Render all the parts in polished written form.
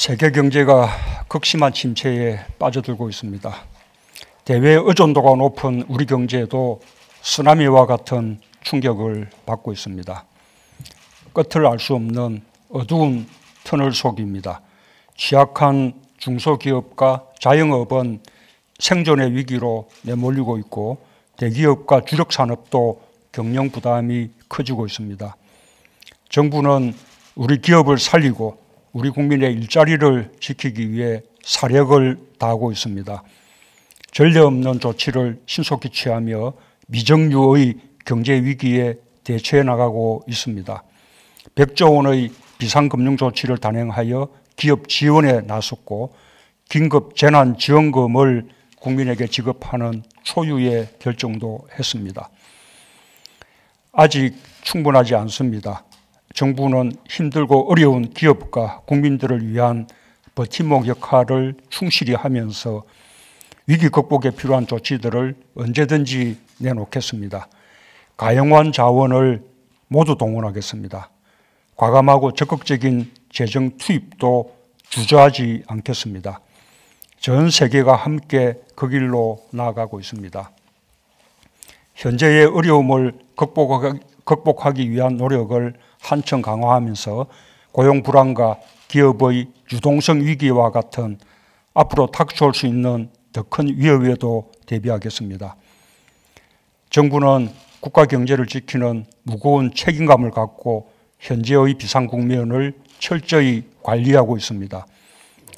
세계 경제가 극심한 침체에 빠져들고 있습니다. 대외 의존도가 높은 우리 경제도 쓰나미와 같은 충격을 받고 있습니다. 끝을 알 수 없는 어두운 터널 속입니다. 취약한 중소기업과 자영업은 생존의 위기로 내몰리고 있고 대기업과 주력 산업도 경영 부담이 커지고 있습니다. 정부는 우리 기업을 살리고 우리 국민의 일자리를 지키기 위해 사력을 다하고 있습니다. 전례 없는 조치를 신속히 취하며 미정유의 경제 위기에 대처해 나가고 있습니다. 100조 원의 비상금융 조치를 단행하여 기업 지원에 나섰고 긴급 재난지원금을 국민에게 지급하는 초유의 결정도 했습니다. 아직 충분하지 않습니다. 정부는 힘들고 어려운 기업과 국민들을 위한 버팀목 역할을 충실히 하면서 위기 극복에 필요한 조치들을 언제든지 내놓겠습니다. 가용한 자원을 모두 동원하겠습니다. 과감하고 적극적인 재정 투입도 주저하지 않겠습니다. 전 세계가 함께 그 길로 나아가고 있습니다. 현재의 어려움을 극복하기 위한 노력을 한층 강화하면서 고용 불안과 기업의 유동성 위기와 같은 앞으로 닥쳐올 수 있는 더 큰 위협에도 대비하겠습니다. 정부는 국가 경제를 지키는 무거운 책임감을 갖고 현재의 비상 국면을 철저히 관리하고 있습니다.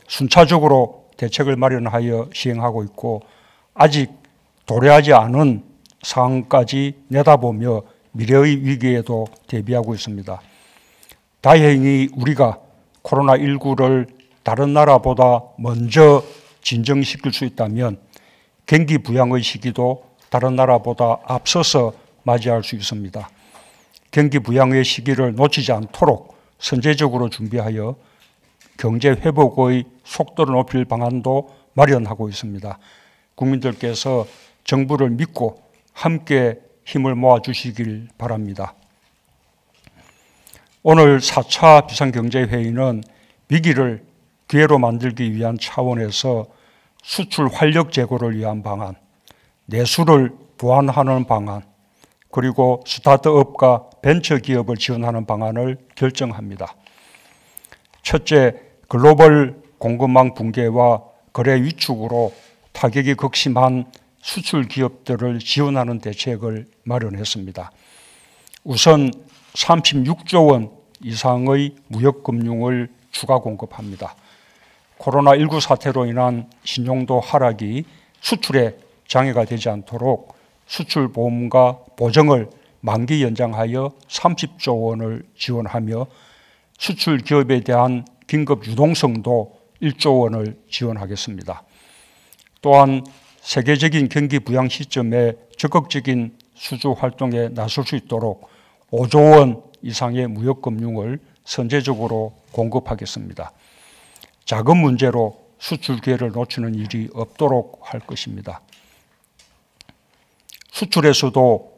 순차적으로 대책을 마련하여 시행하고 있고 아직 도래하지 않은 상황까지 내다보며 미래의 위기에도 대비하고 있습니다. 다행히 우리가 코로나19를 다른 나라보다 먼저 진정시킬 수 있다면 경기 부양의 시기도 다른 나라보다 앞서서 맞이할 수 있습니다. 경기 부양의 시기를 놓치지 않도록 선제적으로 준비하여 경제 회복의 속도를 높일 방안도 마련하고 있습니다. 국민들께서 정부를 믿고 함께 힘을 모아주시길 바랍니다. 오늘 4차 비상경제회의는 위기를 기회로 만들기 위한 차원에서 수출 활력 제고를 위한 방안, 내수를 보완하는 방안, 그리고 스타트업과 벤처기업을 지원하는 방안을 결정합니다. 첫째, 글로벌 공급망 붕괴와 거래 위축으로 타격이 극심한 수출 기업들을 지원하는 대책을 마련했습니다. 우선 36조 원 이상의 무역금융을 추가 공급합니다. 코로나19 사태로 인한 신용도 하락이 수출에 장애가 되지 않도록 수출보험과 보증을 만기 연장하여 30조 원을 지원하며 수출 기업에 대한 긴급 유동성도 1조 원을 지원하겠습니다. 또한 세계적인 경기 부양 시점에 적극적인 수주 활동에 나설 수 있도록 5조 원 이상의 무역금융을 선제적으로 공급하겠습니다. 자금 문제로 수출 기회를 놓치는 일이 없도록 할 것입니다. 수출에서도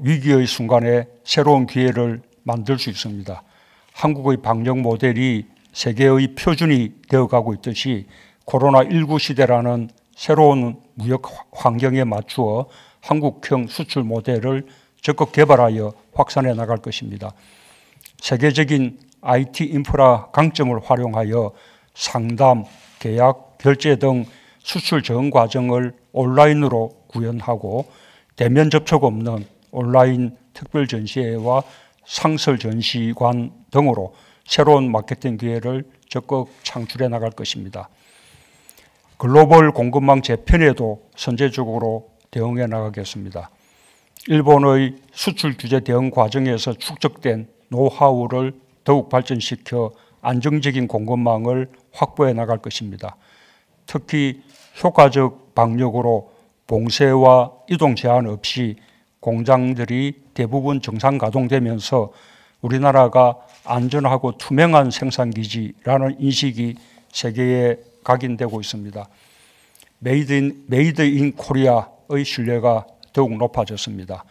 위기의 순간에 새로운 기회를 만들 수 있습니다. 한국의 방역 모델이 세계의 표준이 되어가고 있듯이 코로나19 시대라는 새로운 무역 환경에 맞추어 한국형 수출 모델을 적극 개발하여 확산해 나갈 것입니다. 세계적인 IT 인프라 강점을 활용하여 상담, 계약, 결제 등 수출 전 과정을 온라인으로 구현하고 대면 접촉 없는 온라인 특별 전시회와 상설 전시관 등으로 새로운 마케팅 기회를 적극 창출해 나갈 것입니다. 글로벌 공급망 재편에도 선제적으로 대응해 나가겠습니다. 일본의 수출 규제 대응 과정에서 축적된 노하우를 더욱 발전시켜 안정적인 공급망을 확보해 나갈 것입니다. 특히 효과적 방역으로 봉쇄와 이동 제한 없이 공장들이 대부분 정상 가동되면서 우리나라가 안전하고 투명한 생산기지라는 인식이 세계에 각인되고 있습니다. 메이드 인 코리아의 신뢰가 더욱 높아졌습니다.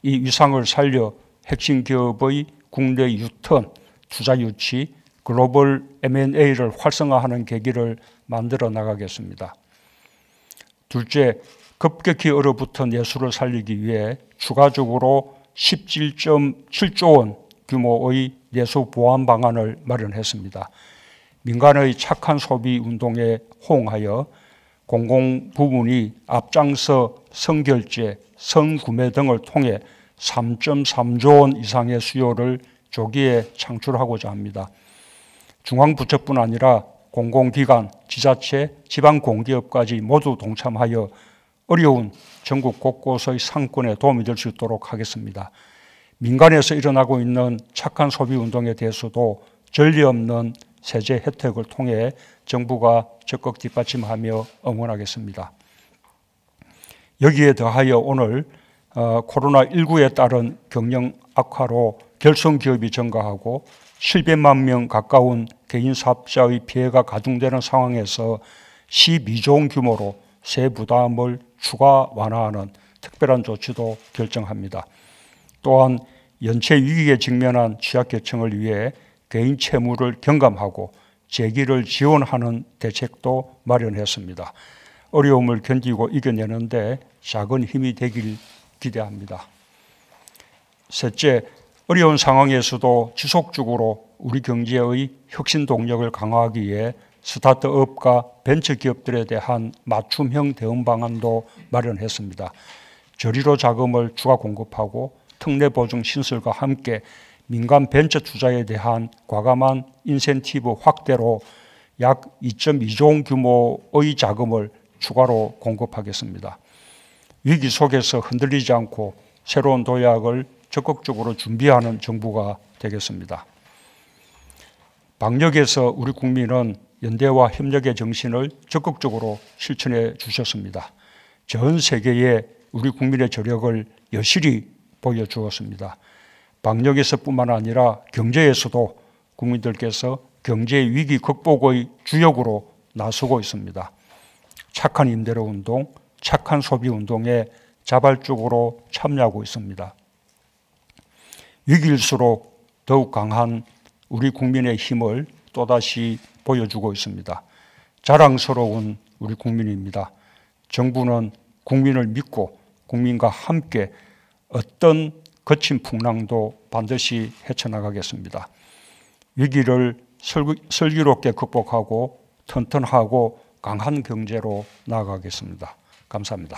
이 위상을 살려 핵심 기업의 국내 유턴, 투자 유치, 글로벌 M&A를 활성화하는 계기를 만들어 나가겠습니다. 둘째, 급격히 얼어붙은 예술을 살리기 위해 추가적으로 17.7조 원 규모의 내수 보완 방안을 마련했습니다. 민간의 착한 소비 운동에 호응하여 공공부문이 앞장서 선결제, 선구매 등을 통해 3.3조 원 이상의 수요를 조기에 창출하고자 합니다. 중앙부처뿐 아니라 공공기관, 지자체, 지방공기업까지 모두 동참하여 어려운 전국 곳곳의 상권에 도움이 될 수 있도록 하겠습니다. 민간에서 일어나고 있는 착한 소비 운동에 대해서도 전례 없는 세제 혜택을 통해 정부가 적극 뒷받침하며 응원하겠습니다. 여기에 더하여 오늘 코로나19에 따른 경영 악화로 결손기업이 증가하고 700만 명 가까운 개인 사업자의 피해가 가중되는 상황에서 12조 원 규모로 세 부담을 추가 완화하는 특별한 조치도 결정합니다. 또한 연체 위기에 직면한 취약계층을 위해 개인 채무를 경감하고 재기를 지원하는 대책도 마련했습니다. 어려움을 견디고 이겨내는데 작은 힘이 되길 기대합니다. 셋째, 어려운 상황에서도 지속적으로 우리 경제의 혁신 동력을 강화하기 위해 스타트업과 벤처기업들에 대한 맞춤형 대응 방안도 마련했습니다. 저리로 자금을 추가 공급하고 특례보증 신설과 함께 민간 벤처 투자에 대한 과감한 인센티브 확대로 약 2.2조 원 규모의 자금을 추가로 공급하겠습니다. 위기 속에서 흔들리지 않고 새로운 도약을 적극적으로 준비하는 정부가 되겠습니다. 방역에서 우리 국민은 연대와 협력의 정신을 적극적으로 실천해 주셨습니다. 전 세계에 우리 국민의 저력을 여실히 보여주었습니다. 방역에서뿐만 아니라 경제에서도 국민들께서 경제 위기 극복의 주역으로 나서고 있습니다. 착한 임대료 운동, 착한 소비 운동에 자발적으로 참여하고 있습니다. 위기일수록 더욱 강한 우리 국민의 힘을 또다시 보여주고 있습니다. 자랑스러운 우리 국민입니다. 정부는 국민을 믿고 국민과 함께 어떤 거친 풍랑도 반드시 헤쳐나가겠습니다. 위기를 슬기롭게 극복하고 튼튼하고 강한 경제로 나아가겠습니다. 감사합니다.